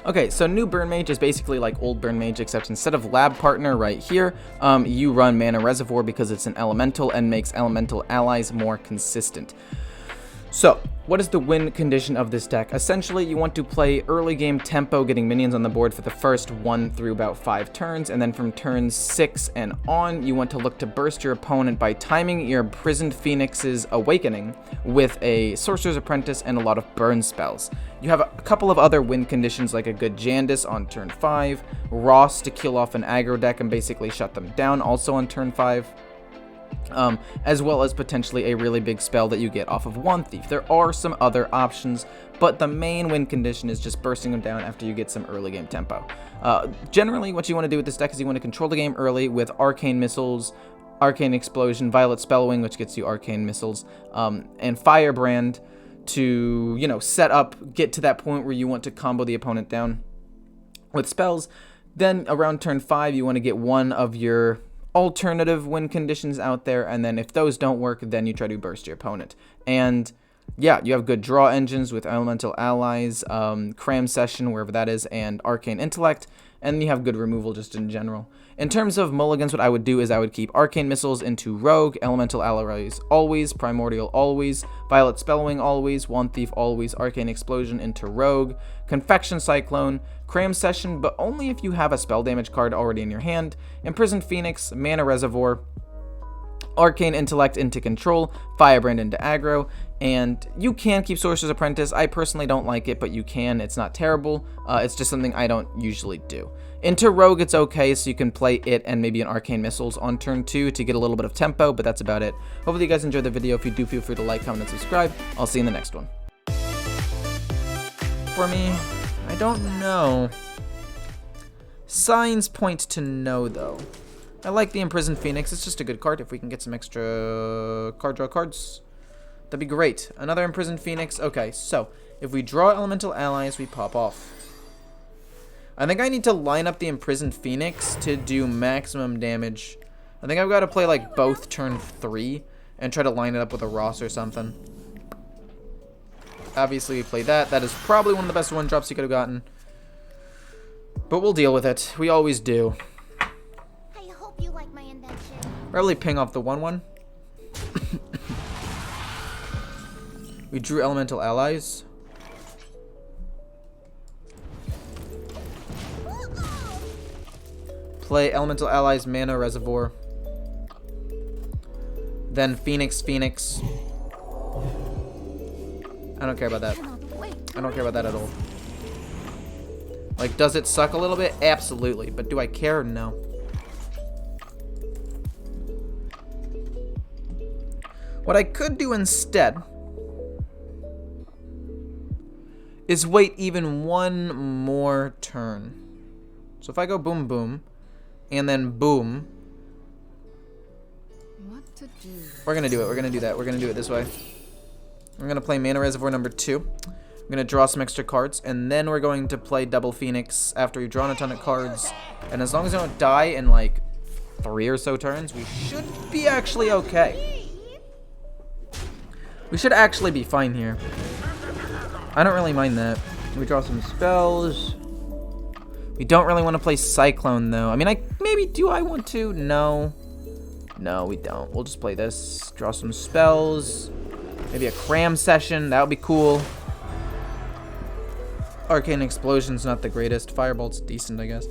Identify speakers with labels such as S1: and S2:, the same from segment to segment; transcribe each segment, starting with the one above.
S1: Okay, so new Burn Mage is basically like old Burn Mage, except instead of Lab Partner right here, you run Mana Reservoir because it's an elemental and makes elemental allies more consistent. So, what is the win condition of this deck? Essentially, you want to play early game tempo, getting minions on the board for the first 1 through about 5 turns, and then from turns 6 and on, you want to look to burst your opponent by timing your Imprisoned Phoenix's Awakening with a Sorcerer's Apprentice and a lot of burn spells. You have a couple of other win conditions like a good Jandis on turn 5, Ross to kill off an aggro deck and basically shut them down also on turn 5. As well as potentially a really big spell that you get off of One Thief. There are some other options, but the main win condition is just bursting them down after you get some early game tempo. Generally, what you want to do with this deck is you want to control the game early with Arcane Missiles, Arcane Explosion, Violet Spellwing, which gets you Arcane Missiles, and Firebrand to, you know, set up, get to that point where you want to combo the opponent down with spells. Then around turn 5, you want to get one of your alternative win conditions out there, and then if those don't work, then you try to burst your opponent. And yeah, you have good draw engines with Elemental Allies, Cram Session, wherever that is, and Arcane Intellect, and you have good removal just in general. In terms of mulligans, what I would do is I would keep Arcane Missiles into Rogue, Elemental Allies always, Primordial always, Violet Spellwing always, One Thief always, Arcane Explosion into Rogue, Confection Cyclone, Cram Session, but only if you have a spell damage card already in your hand, Imprisoned Phoenix, Mana Reservoir, Arcane Intellect into Control, Firebrand into Aggro, and you can keep Sorcerer's Apprentice. I personally don't like it, but you can. It's not terrible. It's just something I don't usually do. Into Rogue, it's okay, so you can play it and maybe an Arcane Missiles on turn 2 to get a little bit of tempo, but that's about it. Hopefully you guys enjoyed the video. If you do, feel free to like, comment, and subscribe. I'll see you in the next one. For me, I don't know. Signs point to no, though. I like the Imprisoned Phoenix. It's just a good card. If we can get some extra card draw cards, that'd be great. Another Imprisoned Phoenix. Okay, so if we draw Elemental Allies, we pop off. I think I need to line up the Imprisoned Phoenix to do maximum damage. I think I've got to play like both turn 3 and try to line it up with a Ross or something. Obviously, we played that. That is probably one of the best one drops you could have gotten. But we'll deal with it. We always do.
S2: I hope you like my invention.
S1: Probably ping off the 1/1. We drew Elemental Allies. Play Elemental Allies, Mana Reservoir. Then Phoenix. I don't care about that. I don't care about that at all. Like, does it suck a little bit? Absolutely. But do I care? No. What I could do instead is wait even one more turn. So if I go boom, boom, and then boom.
S3: What to do?
S1: We're going to do it. We're going to do that. We're going to do it this way. We're going to play Mana Reservoir number 2. We're going to draw some extra cards, and then we're going to play Double Phoenix after we've drawn a ton of cards. And as long as we don't die in like 3 or so turns, we should be actually okay. We should actually be fine here. I don't really mind that. We draw some spells. We don't really want to play Cyclone, though. I mean, maybe do I want to? No. No, we don't. We'll just play this. Draw some spells. Maybe a Cram Session. That would be cool. Arcane Explosion's not the greatest. Firebolt's decent, I guess.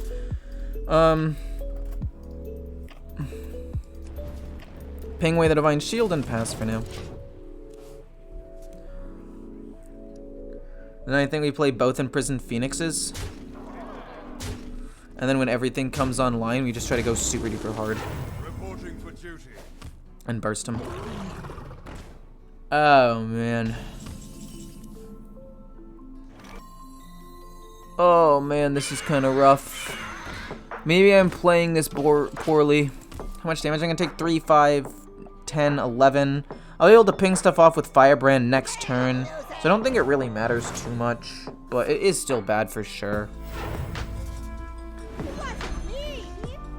S1: Ping away the Divine Shield and pass for now. Then I think we play both Imprisoned Phoenixes. And then when everything comes online, we just try to go super duper hard.
S4: Reporting for duty.
S1: And burst him. Oh, man. Oh, man, this is kind of rough. Maybe I'm playing this poorly. How much damage? I'm going to take 3, 5, 10, 11. I'll be able to ping stuff off with Firebrand next turn. So I don't think it really matters too much. But it is still bad for sure.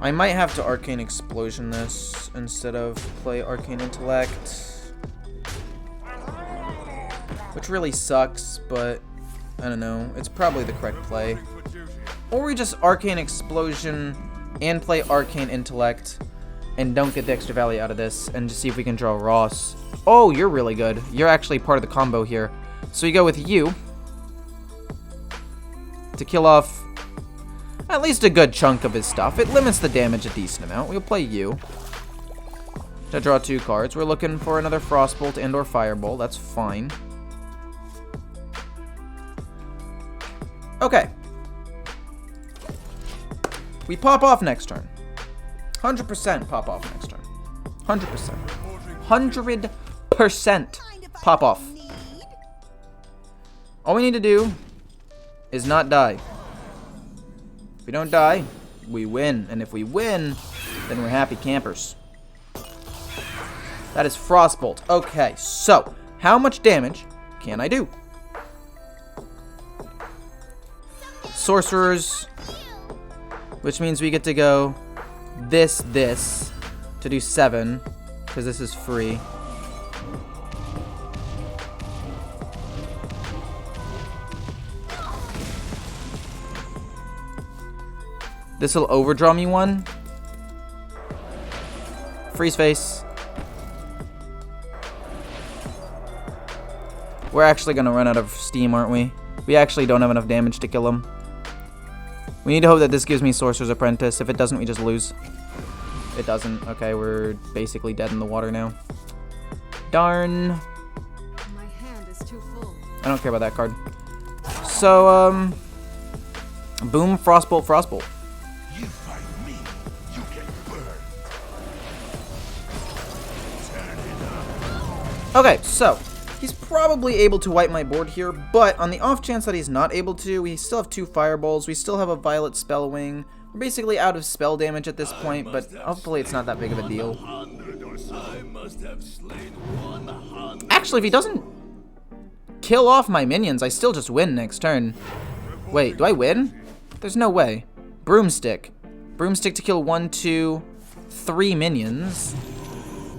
S1: I might have to Arcane Explosion this instead of play Arcane Intellect. Which really sucks, but I don't know. It's probably the correct play. Or we just Arcane Explosion and play Arcane Intellect and don't get the extra value out of this and just see if we can draw Ross. Oh, you're really good. You're actually part of the combo here. So you go with you to kill off at least a good chunk of his stuff. It limits the damage a decent amount. We'll play you to draw 2 cards. We're looking for another Frostbolt and or Fireball. That's fine. Okay. We pop off next turn. 100% pop off next turn. 100%. 100% pop off. All we need to do is not die. If we don't die, we win. And if we win, then we're happy campers. That is Frostbolt. Okay, so how much damage can I do? Sorcerers, which means we get to go this to do 7, because this is free. This will overdraw me 1. Freeze face. We're actually going to run out of steam, aren't we? We actually don't have enough damage to kill him. We need to hope that this gives me Sorcerer's Apprentice. If it doesn't, we just lose. It doesn't. Okay, we're basically dead in the water now. Darn.
S3: My hand is too full.
S1: I don't care about that card. So, boom, Frostbolt, Frostbolt.
S4: You fight me, you get burned.
S1: Okay, so he's probably able to wipe my board here, but on the off chance that he's not able to, we still have 2 fireballs, we still have a Violet Spellwing. We're basically out of spell damage at this point, but hopefully it's not that big of a deal. Actually, if he doesn't kill off my minions, I still just win next turn. Wait, do I win? There's no way. Broomstick. Broomstick to kill 1, 2, 3 minions,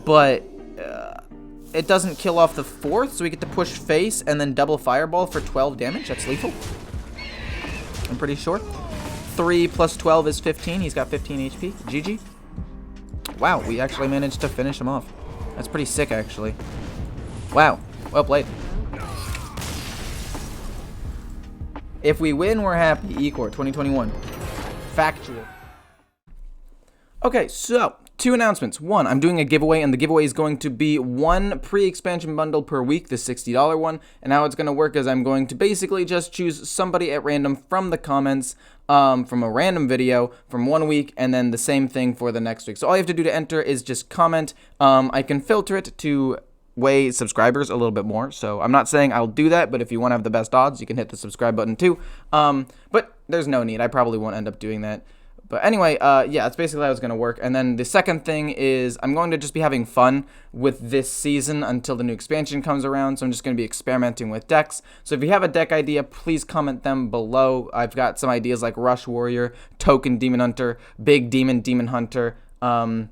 S1: but it doesn't kill off the 4th, so we get to push face and then double fireball for 12 damage. That's lethal. I'm pretty sure. 3 plus 12 is 15. He's got 15 HP. GG. Wow, we actually managed to finish him off. That's pretty sick, actually. Wow. Well played. If we win, we're happy. Ecor 2021. Factual. Okay, so 2 announcements. 1, I'm doing a giveaway, and the giveaway is going to be 1 pre-expansion bundle per week, the $60 one. And how it's going to work is I'm going to basically just choose somebody at random from the comments, from a random video from 1 week, and then the same thing for the next week. So all you have to do to enter is just comment. I can filter it to weigh subscribers a little bit more, so I'm not saying I'll do that, but if you want to have the best odds, you can hit the subscribe button too. But there's no need. I probably won't end up doing that. But anyway, yeah, that's basically how it's going to work. And then the second thing is I'm going to just be having fun with this season until the new expansion comes around. So I'm just going to be experimenting with decks. So if you have a deck idea, please comment them below. I've got some ideas like Rush Warrior, Token Demon Hunter, Big Demon Demon Hunter, and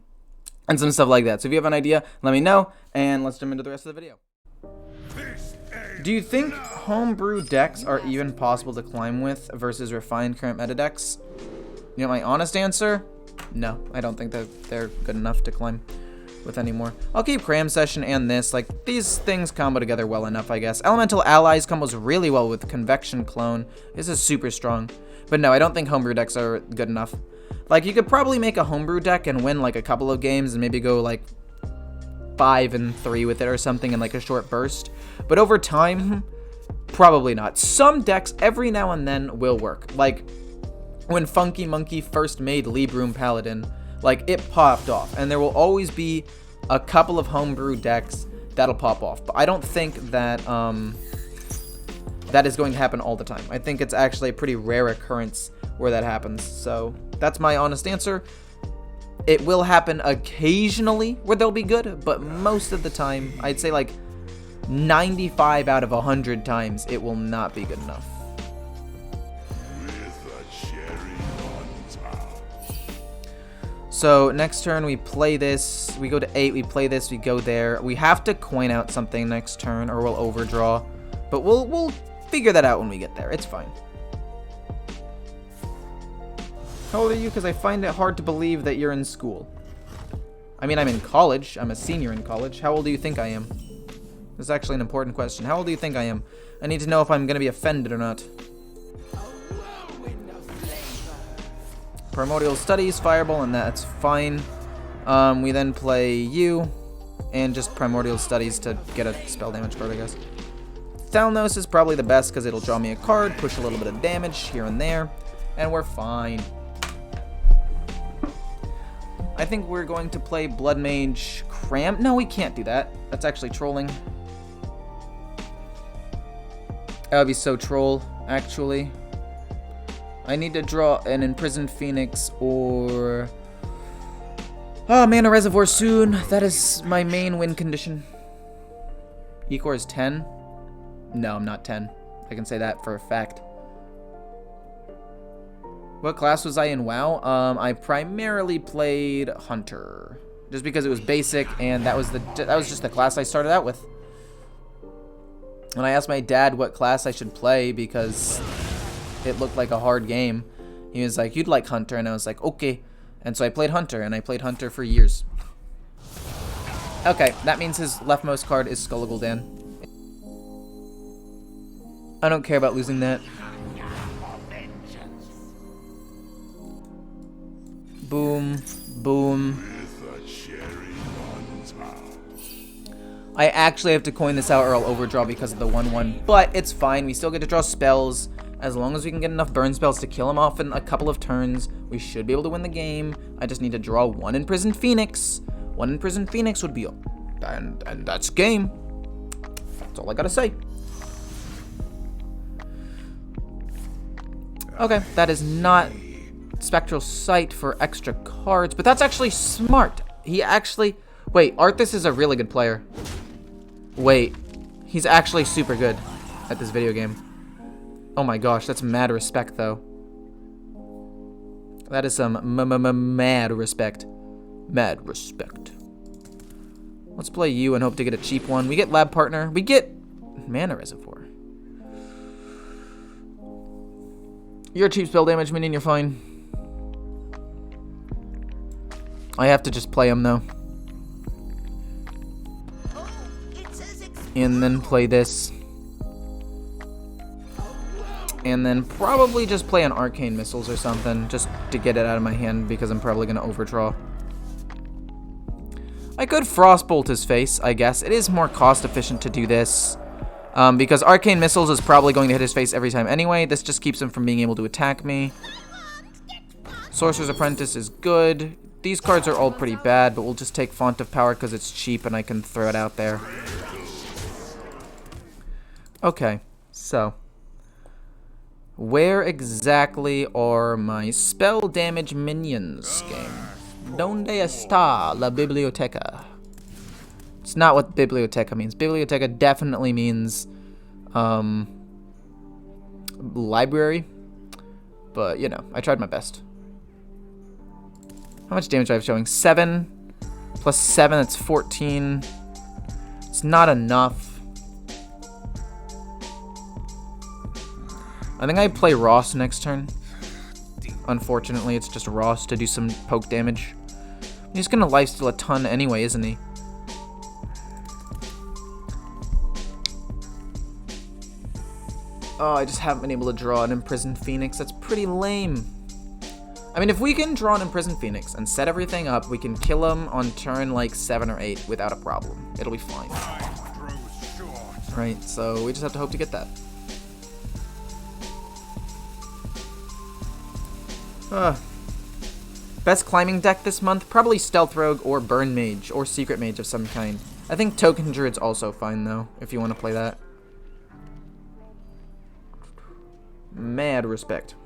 S1: some stuff like that. So if you have an idea, let me know, and let's jump into the rest of the video. Do you think homebrew decks are even possible to climb with versus refined current meta decks? You know my honest answer? No, I don't think that they're good enough to climb with anymore. I'll keep Cram Session and this. Like, these things combo together well enough, I guess. Elemental Allies combos really well with Convection Clone. This is super strong. But no, I don't think homebrew decks are good enough. Like, you could probably make a homebrew deck and win, like, a couple of games and maybe go, like, 5-3 with it or something in, like, a short burst. But over time, probably not. Some decks, every now and then, will work. Like, when Funky Monkey first made Librum Paladin, like, it popped off. And there will always be a couple of homebrew decks that'll pop off. But I don't think that, that is going to happen all the time. I think it's actually a pretty rare occurrence where that happens. So that's my honest answer. It will happen occasionally where they'll be good, but most of the time, I'd say like 95 out of 100 times, it will not be good enough. So next turn we play this, we go to 8, we play this, we go there. We have to coin out something next turn or we'll overdraw. But we'll figure that out when we get there. It's fine. How old are you? Because I find it hard to believe that you're in school. I mean, I'm in college. I'm a senior in college. How old do you think I am? This is actually an important question. How old do you think I am? I need to know if I'm going to be offended or not. Primordial Studies, Fireball, and that's fine. We then play you, and just Primordial Studies to get a spell damage card, I guess. Thalnos is probably the best because it'll draw me a card, push a little bit of damage here and there, and we're fine. I think we're going to play Blood Mage Cram. No, we can't do that. That's actually trolling. That would be so troll, actually. I need to draw an Imprisoned Phoenix or... Oh, Mana Reservoir soon. That is my main win condition. Ecor is 10? No, I'm not 10. I can say that for a fact. What class was I in WoW? I primarily played Hunter. Just because it was basic, and that was just the class I started out with. And I asked my dad what class I should play because it looked like a hard game. He was like, "You'd like Hunter," and I was like, "Okay." And so I played Hunter, and I played Hunter for years. Okay, that means his leftmost card is Skull Gul'dan. I don't care about losing that. Boom, boom. I actually have to coin this out or I'll overdraw because of the 1/1, but it's fine. We still get to draw spells. As long as we can get enough burn spells to kill him off in a couple of turns, we should be able to win the game. I just need to draw one Imprisoned Phoenix. One Imprisoned Phoenix would be up. And that's game. That's all I gotta say. Okay, that is not Spectral Sight for extra cards, but that's actually smart. He actually... Wait, Arthas is a really good player. Wait, he's actually super good at this video game. Oh my gosh, that's mad respect, though. That is some mad respect. Mad respect. Let's play you and hope to get a cheap one. We get Lab Partner. We get Mana Reservoir. You're a cheap spell damage minion, you're fine. I have to just play him, though. And then play this. And then probably just play an Arcane Missiles or something, just to get it out of my hand, because I'm probably going to overdraw. I could Frostbolt his face, I guess. It is more cost efficient to do this, because Arcane Missiles is probably going to hit his face every time anyway. This just keeps him from being able to attack me. Sorcerer's Apprentice is good. These cards are all pretty bad, but we'll just take Font of Power because it's cheap and I can throw it out there. Okay, so... where exactly are my spell damage minions, game? Donde está la biblioteca? It's not what biblioteca means. Biblioteca definitely means library. But, you know, I tried my best. How much damage do I have showing? 7 plus 7, that's 14. It's not enough. I think I play Ross next turn. Unfortunately, it's just Ross to do some poke damage. He's gonna lifesteal a ton anyway, isn't he? Oh, I just haven't been able to draw an Imprisoned Phoenix. That's pretty lame. I mean, if we can draw an Imprisoned Phoenix and set everything up, we can kill him on turn like 7 or 8 without a problem. It'll be fine. Right, so we just have to hope to get that. Best climbing deck this month? Probably Stealth Rogue or Burn Mage or Secret Mage of some kind. I think Token Druid's also fine though, if you want to play that. Mad respect.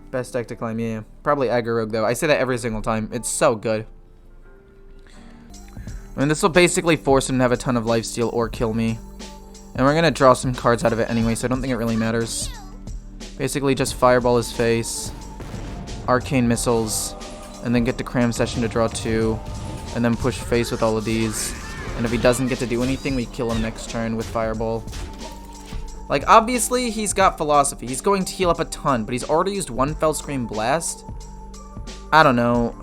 S1: Best deck to climb, yeah. Probably Aggro Rogue though. I say that every single time. It's so good. I mean, this will basically force him to have a ton of lifesteal or kill me. And we're going to draw some cards out of it anyway, so I don't think it really matters. Basically just Fireball his face, Arcane Missiles, and then get to Cram Session to draw 2, and then push face with all of these. And if he doesn't get to do anything, we kill him next turn with Fireball. Like, obviously, he's got Philosophy. He's going to heal up a ton, but he's already used one Fellscream Blast. I don't know.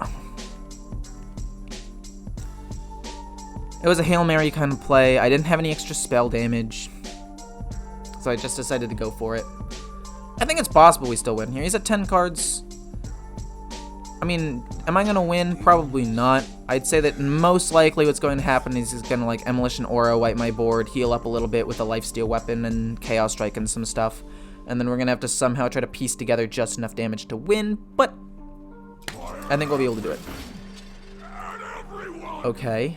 S1: It was a Hail Mary kind of play. I didn't have any extra spell damage, so I just decided to go for it. I think it's possible we still win here. He's at 10 cards. I mean, am I going to win? Probably not. I'd say that most likely what's going to happen is he's going to, like, Emolition Aura, wipe my board, heal up a little bit with a Lifesteal Weapon and Chaos Strike and some stuff. And then we're going to have to somehow try to piece together just enough damage to win, but I think we'll be able to do it. Okay.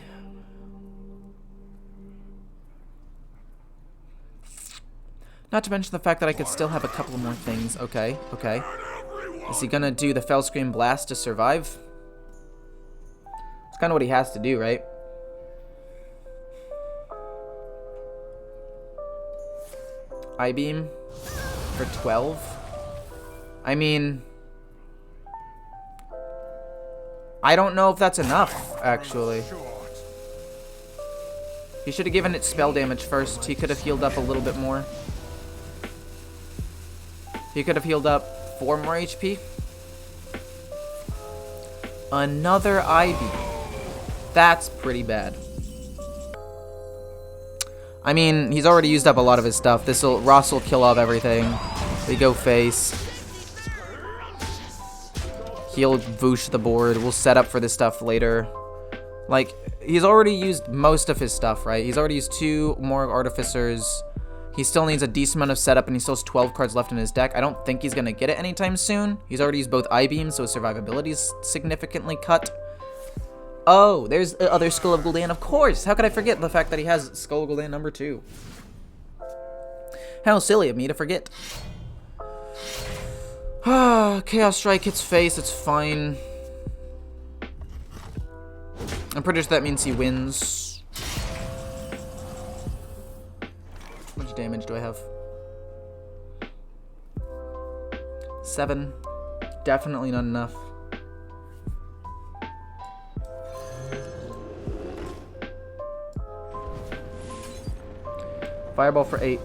S1: Not to mention the fact that I could still have a couple more things. Okay, okay. Is he gonna do the Fellscream Blast to survive? It's kind of what he has to do, right? I-Beam for 12. I mean, I don't know if that's enough, actually. He should have given it spell damage first. He could have healed up a little bit more. He could have healed up 4 more HP. Another Ivy. That's pretty bad. I mean, he's already used up a lot of his stuff. Ross will kill off everything. We go face. He'll Voosh the board. We'll set up for this stuff later. Like, he's already used most of his stuff, right? He's already used 2 more Artificers. He still needs a decent amount of setup, and he still has 12 cards left in his deck. I don't think he's going to get it anytime soon. He's already used both I-Beams, so his survivability is significantly cut. Oh, there's the other Skull of Gul'dan, of course! How could I forget the fact that he has Skull of Gul'dan number 2? How silly of me to forget. Chaos Strike hits face, it's fine. I'm pretty sure that means he wins. How much damage do I have? 7. Definitely not enough. Fireball for 8.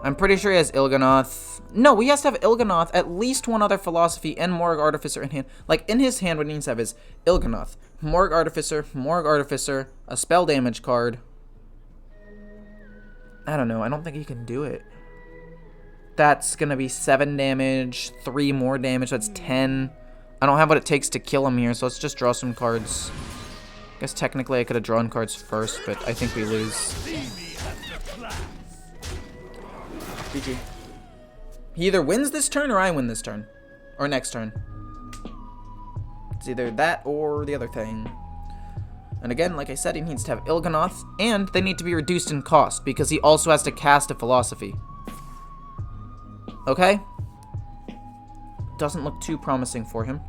S1: I'm pretty sure he has Il'gynoth. No, he has to have Il'gynoth, at least one other Philosophy, and Morg Artificer in hand. Like, in his hand, what he needs to have is Il'gynoth, Morg Artificer, a spell damage card. I don't know. I don't think he can do it. That's going to be 7 damage, 3 more damage. That's 10. I don't have what it takes to kill him here, so let's just draw some cards. I guess technically I could have drawn cards first, but I think we lose. GG. He either wins this turn or I win this turn. Or next turn. It's either that or the other thing. And again, like I said, he needs to have Il'gynoth, and they need to be reduced in cost, because he also has to cast a Philosophy. Okay? Doesn't look too promising for him.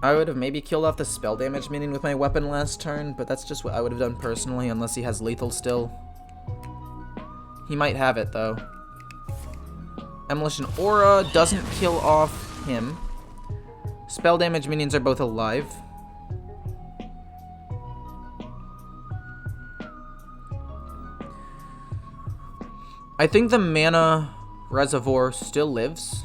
S1: I would have maybe killed off the spell damage minion with my weapon last turn, but that's just what I would have done personally, unless he has lethal still. He might have it, though. Emolition Aura doesn't kill off him. Spell damage minions are both alive. I think the mana reservoir still lives.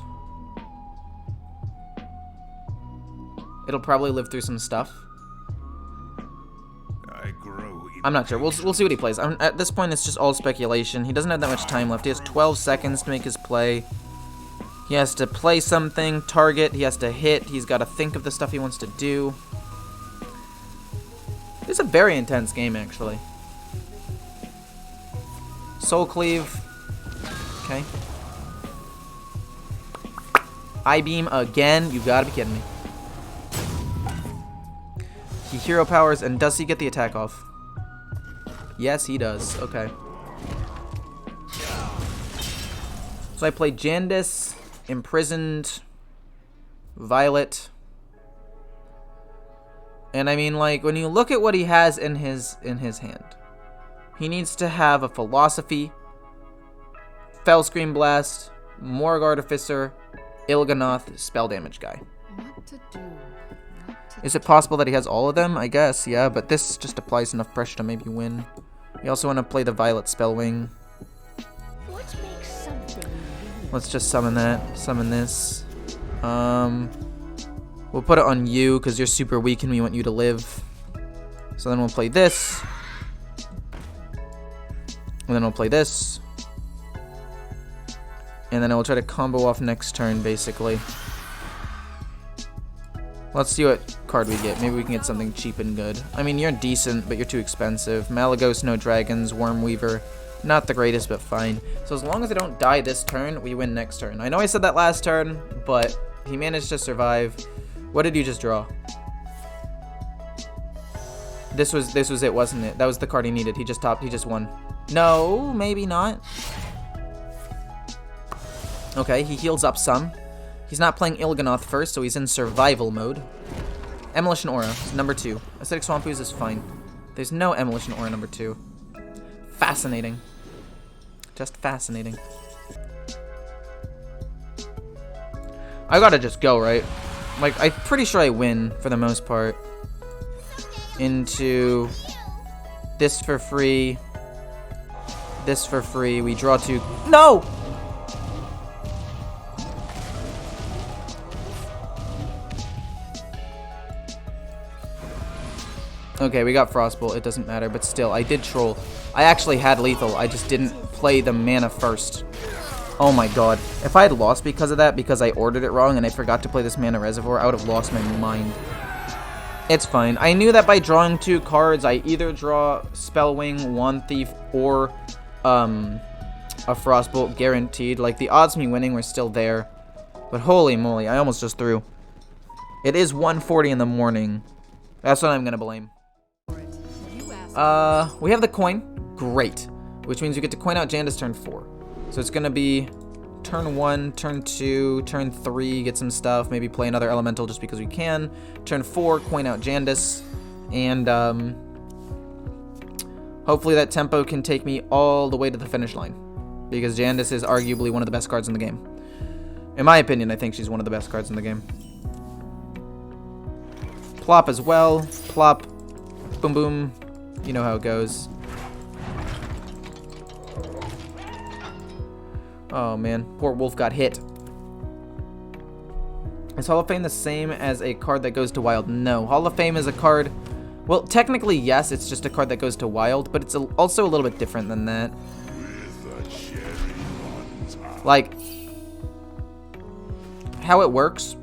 S1: It'll probably live through some stuff. I'm not sure. We'll see what he plays. At this point, it's just all speculation. He doesn't have that much time left. He has 12 seconds to make his play. He has to play something, target, he has to hit, he's got to think of the stuff he wants to do. It's a very intense game, actually. Soul Cleave. Okay. I-Beam again. You gotta be kidding me. He hero powers, and does he get the attack off? Yes, he does. Okay. So I play Jandis, Imprisoned, Violet. And I mean, like, when you look at what he has in his hand, he needs to have a Philosophy, Fellscream Blast, Morg Artificer, Il'gynoth, spell damage guy.
S3: What to do? What
S1: Is it possible that he has all of them? I guess, yeah, but this just applies enough pressure to maybe win. You also want to play the Violet Spellwing.
S2: What makes something
S1: Let's just summon that. Summon this. We'll put it on you because you're super weak and we want you to live. So then we'll play this. And then we'll play this. And then I will try to combo off next turn, basically. Let's see what card we get. Maybe we can get something cheap and good. I mean, you're decent, but you're too expensive. Malagos, no dragons. Wormweaver, not the greatest, but fine. So as long as I don't die this turn, we win next turn. I know I said that last turn, but he managed to survive. What did you just draw? This was it, wasn't it? That was the card he needed. He just won. No, maybe not. Okay, he heals up some. He's not playing Il'gynoth first, so he's in survival mode. Emolition Aura, number 2. Acidic Swamp Ooze is fine. There's no Emolition Aura number 2. Fascinating. Just fascinating. I gotta just go, right? Like, I'm pretty sure I win for the most part. Into this for free. This for free. We draw 2. No! Okay, we got Frostbolt. It doesn't matter, but still, I did troll. I actually had lethal. I just didn't play the mana first. Oh my god. If I had lost because of that, because I ordered it wrong and I forgot to play this Mana Reservoir, I would have lost my mind. It's fine. I knew that by drawing 2 cards, I either draw Spellwing, Wand Thief, or a Frostbolt guaranteed. Like, the odds of me winning were still there. But holy moly, I almost just threw. It is 1:40 in the morning. That's what I'm gonna blame. We have the coin. Great. Which means we get to coin out Janda's turn 4. So it's gonna be turn 1, turn 2, turn 3, get some stuff, maybe play another elemental just because we can. Turn 4, coin out Janda's, and hopefully that tempo can take me all the way to the finish line, because Janda's is arguably one of the best cards in the game. In my opinion, I think she's one of the best cards in the game. Plop as well. Plop. Boom boom. You know how it goes. Oh man, poor Wolf got hit. Is Hall of Fame the same as a card that goes to Wild? No, Hall of Fame is a card... Well, technically, yes, it's just a card that goes to Wild, but it's also a little bit different than that. Like, how it works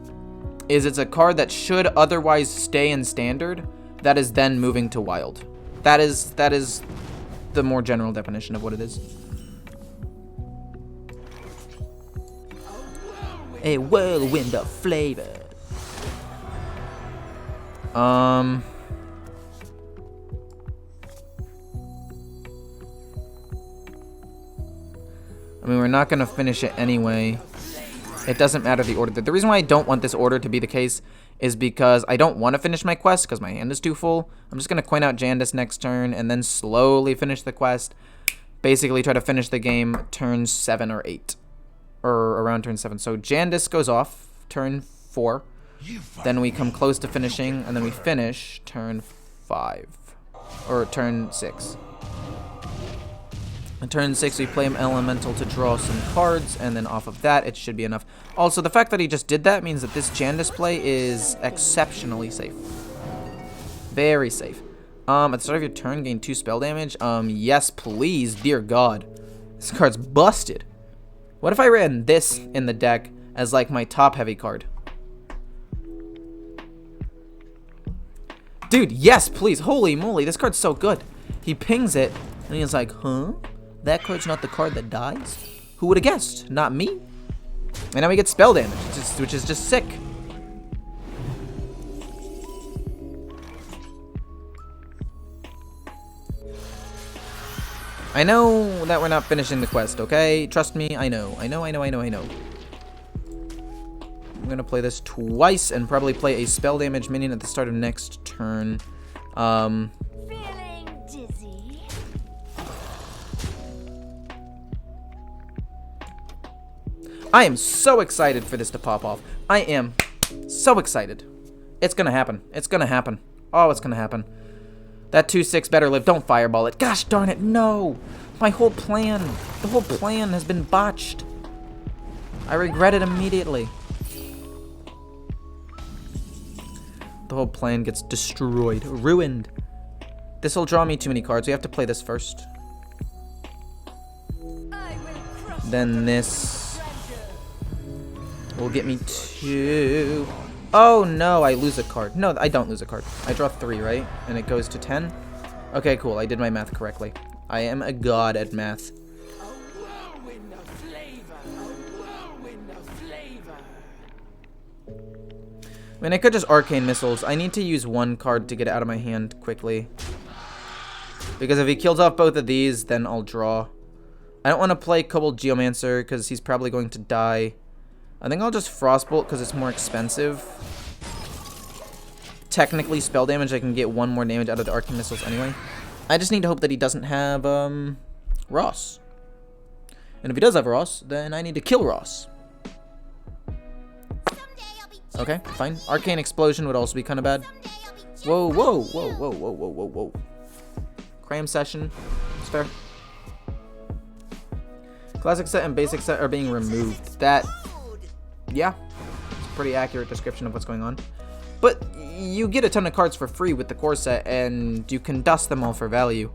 S1: is it's a card that should otherwise stay in Standard that is then moving to Wild. That is the more general definition of what it is. A whirlwind of flavor. I mean, we're not gonna finish it anyway. It doesn't matter the order. The reason why I don't want this order to be the case is because I don't want to finish my quest because my hand is too full. I'm just gonna coin out Janda's next turn and then slowly finish the quest. Basically try to finish the game turn 7 or 8. Or around turn 7. So Janda's goes off turn 4. Then we come close to finishing, and then we finish turn 5. Or turn 6. On turn 6, we play him Elemental to draw some cards, and then off of that, it should be enough. Also, the fact that he just did that means that this Janda's play is exceptionally safe. Very safe. At the start of your turn, gain 2 spell damage. Yes, please, dear God. This card's busted. What if I ran this in the deck as like my top heavy card? Dude, yes, please. Holy moly, this card's so good. He pings it, and he's like, huh? That card's not the card that dies? Who would have guessed? Not me. And now we get spell damage, which is just sick. I know that we're not finishing the quest, okay? Trust me, I know. I'm gonna play this twice and probably play a spell damage minion at the start of next turn.
S2: Feeling dizzy.
S1: I am so excited for this to pop off. I am so excited. It's gonna happen. It's gonna happen. Oh, it's gonna happen. That 2/6 better live. Don't fireball it. Gosh darn it, no! My whole plan, the whole plan has been botched. I regret it immediately. The whole plan gets destroyed, ruined. This will draw me too many cards. We have to play this first. Then this will get me 2. Oh no, I lose a card. No, I don't lose a card. I draw 3, right? And it goes to 10? Okay, cool. I did my math correctly. I am a god at math. I mean, I could just Arcane Missiles. I need to use 1 card to get it out of my hand quickly. Because if he kills off both of these, then I'll draw. I don't want to play Kobold Geomancer because he's probably going to die. I think I'll just Frostbolt because it's more expensive. Technically, spell damage, I can get 1 more damage out of the Arcane Missiles anyway. I just need to hope that he doesn't have Ross. And if he does have Ross, then I need to kill Ross. Okay, fine. Arcane Explosion would also be kind of bad. Whoa, whoa, whoa, whoa, whoa, whoa, whoa, whoa. Cram Session. It's fair. Classic set and basic set are being removed. That, yeah, it's a pretty accurate description of what's going on. But you get a ton of cards for free with the core set, and you can dust them all for value.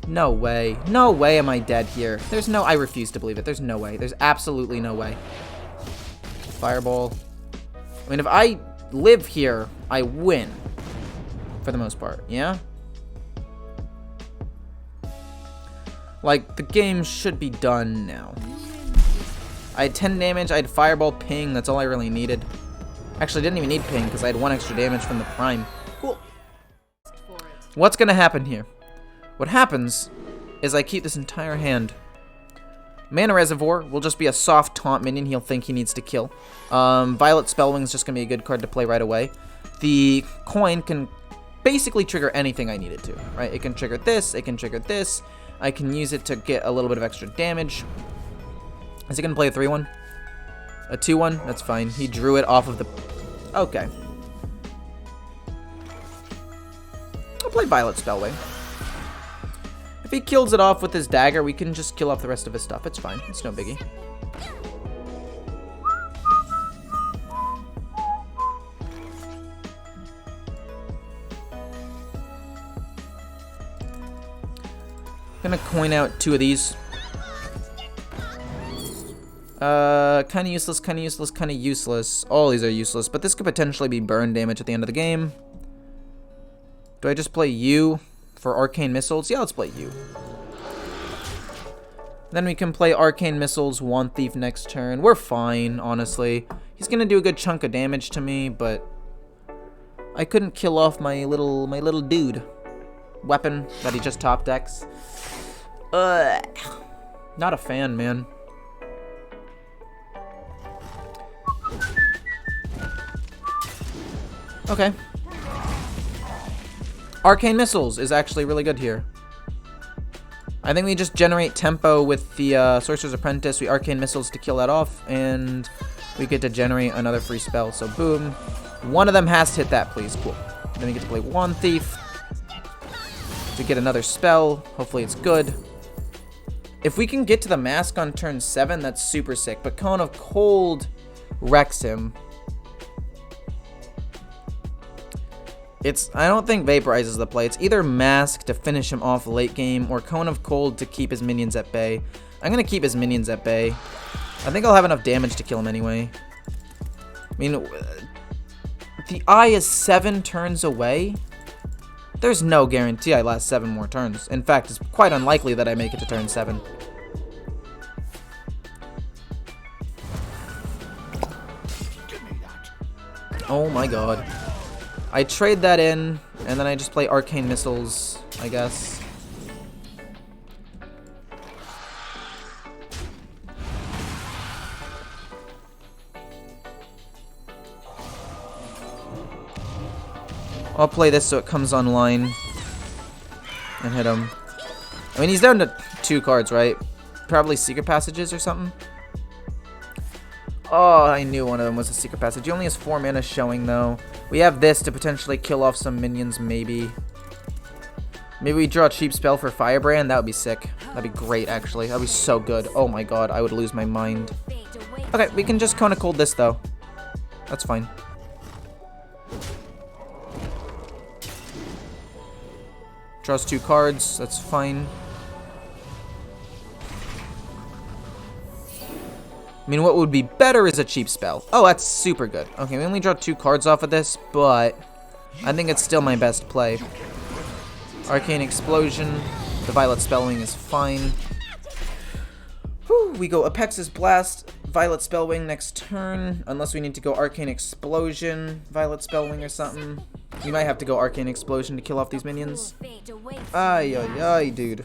S1: No way. No way am I dead here. There's no, I refuse to believe it. There's no way. There's absolutely no way. Fireball. I mean, if I live here, I win. For the most part, yeah? Like, the game should be done now. I had 10 damage, I had Fireball, Ping, that's all I really needed. Actually, I didn't even need Ping, because I had 1 extra damage from the Prime. Cool. What's gonna happen here? What happens is I keep this entire hand. Mana Reservoir will just be a soft taunt minion he'll think he needs to kill. Violet Spellwing is just gonna be a good card to play right away. The coin can basically trigger anything I need it to, right? It can trigger this, it can trigger this. I can use it to get a little bit of extra damage. Is he gonna play a 3-1? A 2-1? That's fine. He drew it off of the... Okay. I'll play Violet Spellwing. If he kills it off with his dagger, we can just kill off the rest of his stuff. It's fine. It's no biggie. Gonna coin out 2 of these. Kinda useless, kinda useless, kinda useless. All these are useless, but this could potentially be burn damage at the end of the game. Do I just play you for Arcane Missiles? Yeah, let's play you. Then we can play Arcane Missiles, Wand Thief next turn. We're fine, honestly. He's gonna do a good chunk of damage to me, but I couldn't kill off my little dude. Weapon that he just top decks. Not a fan, man. Okay. Arcane Missiles is actually really good here. I think we just generate tempo with the Sorcerer's Apprentice. We Arcane Missiles to kill that off, and we get to generate another free spell. So boom. One of them has to hit that, please. Cool. Then we get to play Wand Thief to get another spell. Hopefully it's good. If we can get to the mask on turn 7, that's super sick. But Cone of Cold wrecks him. I don't think Vaporize is the play. It's either Mask to finish him off late game, or Cone of Cold to keep his minions at bay. I'm gonna keep his minions at bay. I think I'll have enough damage to kill him anyway. I mean, the eye is 7 turns away. There's no guarantee I last 7 more turns. In fact, it's quite unlikely that I make it to turn 7. Oh my god. I trade that in, and then I just play Arcane Missiles, I guess. I'll play this so it comes online and hit him. I mean, he's down to 2 cards, right? Probably Secret Passages or something. Oh, I knew one of them was a Secret Passage. He only has 4 mana showing, though. We have this to potentially kill off some minions, maybe. Maybe we draw a cheap spell for Firebrand. That would be sick. That'd be great, actually. That'd be so good. Oh my god, I would lose my mind. Okay, we can just Cone of Cold this, though. That's fine. Draws 2 cards. That's fine. I mean, what would be better is a cheap spell. Oh, that's super good. Okay, we only draw 2 cards off of this, but I think it's still my best play. Arcane Explosion. The Violet Spellwing is fine. Whew, we go Apexis Blast, Violet Spellwing next turn. Unless we need to go Arcane Explosion, Violet Spellwing or something. We might have to go Arcane Explosion to kill off these minions. Ay, ay, ay, dude.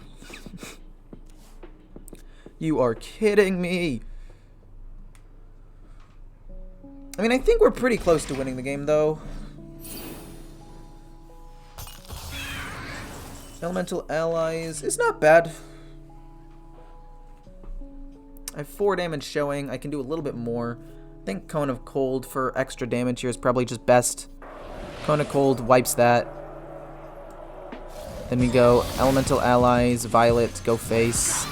S1: You are kidding me. I mean, I think we're pretty close to winning the game, though. Elemental Allies. It's not bad. I have 4 damage showing. I can do a little bit more. I think Cone of Cold for extra damage here is probably just best. Cone of Cold wipes that. Then we go Elemental Allies, Violet, go face.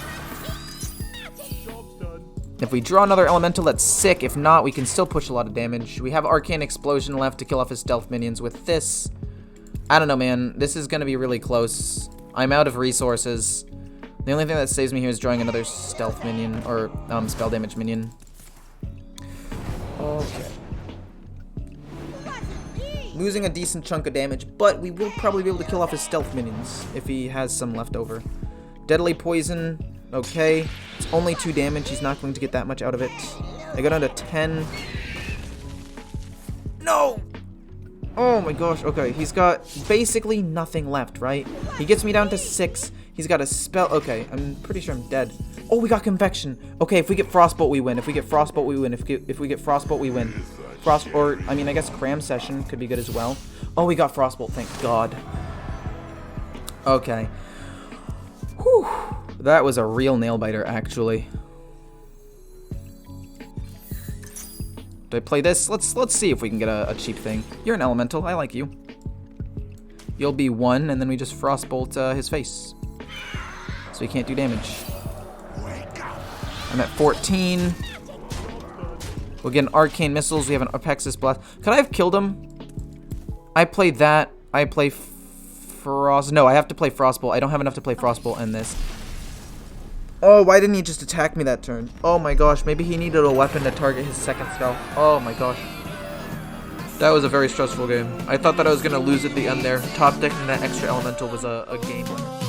S1: If we draw another Elemental, that's sick. If not, we can still push a lot of damage. We have Arcane Explosion left to kill off his stealth minions with this. I don't know, man. This is going to be really close. I'm out of resources. The only thing that saves me here is drawing another stealth minion, or spell damage minion. Okay. Losing a decent chunk of damage, but we will probably be able to kill off his stealth minions if he has some left over. Deadly Poison. Okay, it's only 2 damage. He's not going to get that much out of it. I go down to 10. No! Oh my gosh, okay. He's got basically nothing left, right? He gets me down to 6. He's got a spell. Okay, I'm pretty sure I'm dead. Oh, we got Convection. Okay, if we get Frostbolt, we win. If we get Frostbolt, we win. If we get Frostbolt, we win. I mean, I guess Cram Session could be good as well. Oh, we got Frostbolt, thank God. Okay. Whew. That was a real nail-biter, actually. Do I play this? Let's see if we can get a cheap thing. You're an elemental. I like you. You'll be 1, and then we just Frostbolt his face. So he can't do damage. I'm at 14. We'll get an Arcane Missiles. We have an Apexis Blast. Could I have killed him? I played that. I play Frost. No, I have to play Frostbolt. I don't have enough to play Frostbolt in this. Oh, why didn't he just attack me that turn? Oh my gosh, maybe he needed a weapon to target his second spell. Oh my gosh. That was a very stressful game. I thought that I was going to lose at the end there. Top decking that extra elemental was a game winner.